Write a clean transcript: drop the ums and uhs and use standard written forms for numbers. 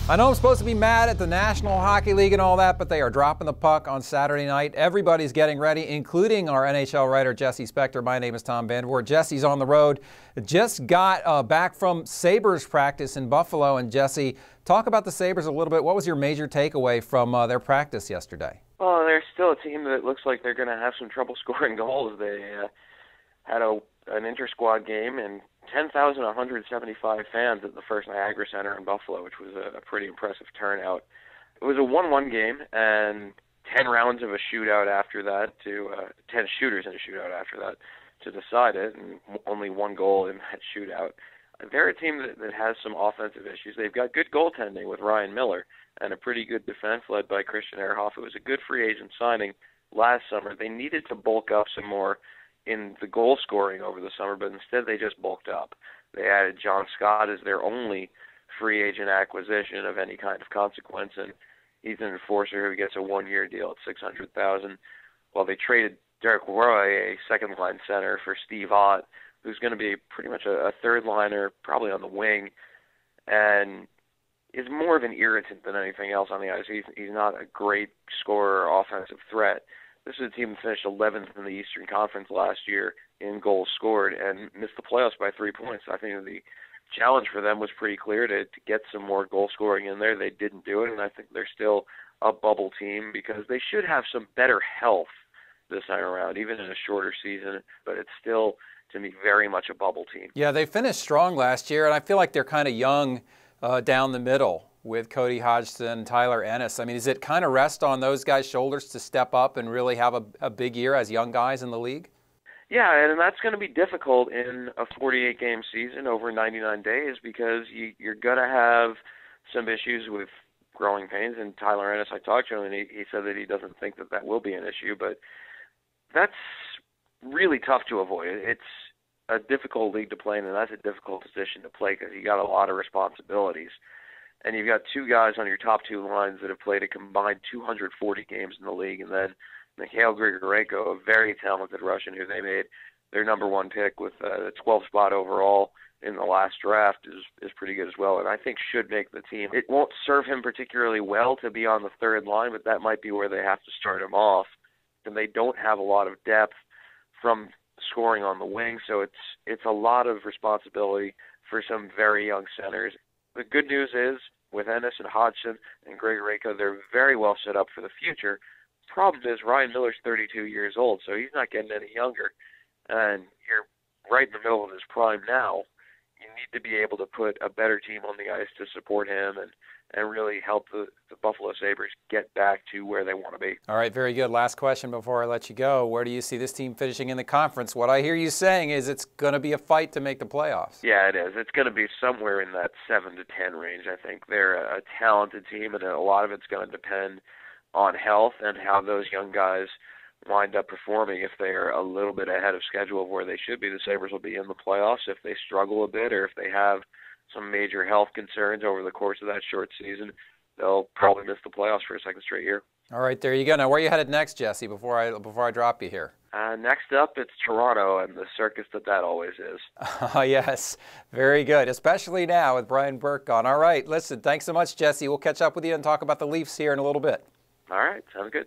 I know I'm supposed to be mad at the National Hockey League and all that, but they are dropping the puck on Saturday night. Everybody's getting ready, including our NHL writer, Jesse Spector. My name is Tom Vandervoort. Jesse's on the road. Just got back from Sabres practice in Buffalo. And Jesse, talk about the Sabres a little bit. What was your major takeaway from their practice yesterday? Well, they're still a team that looks like they're going to have some trouble scoring goals. They had an inter-squad game and 10,175 fans at the first Niagara Center in Buffalo, which was a pretty impressive turnout. It was a 1-1 game and 10 rounds of a shootout after that 10 shooters in a shootout after that to decide it, and only one goal in that shootout. They're a team that has some offensive issues. They've got good goaltending with Ryan Miller and a pretty good defense led by Christian Ehrhoff. It was a good free agent signing last summer. They needed to bulk up some more in the goal scoring over the summer, but instead they just bulked up. They added John Scott as their only free agent acquisition of any kind of consequence, and he's an enforcer who gets a one-year deal at $600,000. Well, they traded Derek Roy, a second-line center, for Steve Ott, who's going to be pretty much a third-liner, probably on the wing, and is more of an irritant than anything else on the ice. He's not a great scorer or offensive threat. This is a team that finished 11th in the Eastern Conference last year in goals scored and missed the playoffs by 3 points. I think the challenge for them was pretty clear to get some more goal scoring in there. They didn't do it, and I think they're still a bubble team because they should have some better health this time around, even in a shorter season, but it's still, to me, very much a bubble team. Yeah, they finished strong last year, and I feel like they're kind of young down the middle with Cody Hodgson, Tyler Ennis. I mean, does it kind of rest on those guys' shoulders to step up and really have a big year as young guys in the league? Yeah, and that's going to be difficult in a 48-game season over 99 days because you're going to have some issues with growing pains. And Tyler Ennis, I talked to him, and he said that he doesn't think that will be an issue, but that's really tough to avoid. It's a difficult league to play in, and that's a difficult position to play because you got a lot of responsibilities. And you've got two guys on your top two lines that have played a combined 240 games in the league, and then Mikhail Grigorenko, a very talented Russian who they made their number one pick with the 12th spot overall in the last draft, is pretty good as well, and I think should make the team. It won't serve him particularly well to be on the third line, but that might be where they have to start him off. And they don't have a lot of depth from scoring on the wing, so it's a lot of responsibility for some very young centers. The good news is, with Ennis and Hodgson and Grigorenko, they're very well set up for the future. Problem is, Ryan Miller's 32 years old, so he's not getting any younger. And you're right in the middle of his prime now. You need to be able to put a better team on the ice to support him and really help the Buffalo Sabres get back to where they want to be. All right, very good. Last question before I let you go. Where do you see this team finishing in the conference? What I hear you saying is it's going to be a fight to make the playoffs. Yeah, it is. It's going to be somewhere in that 7 to 10 range, I think. They're a talented team, and a lot of it's going to depend on health and how those young guys wind up performing. If they're a little bit ahead of schedule of where they should be, the Sabres will be in the playoffs. If they struggle a bit or if they have some major health concerns over the course of that short season, they'll probably miss the playoffs for a second straight year. All right, there you go. Now, where are you headed next, Jesse, before I drop you here? Next up, it's Toronto and the circus that always is. Yes, very good, especially now with Brian Burke gone. All right, listen, thanks so much, Jesse. We'll catch up with you and talk about the Leafs here in a little bit. All right, sounds good.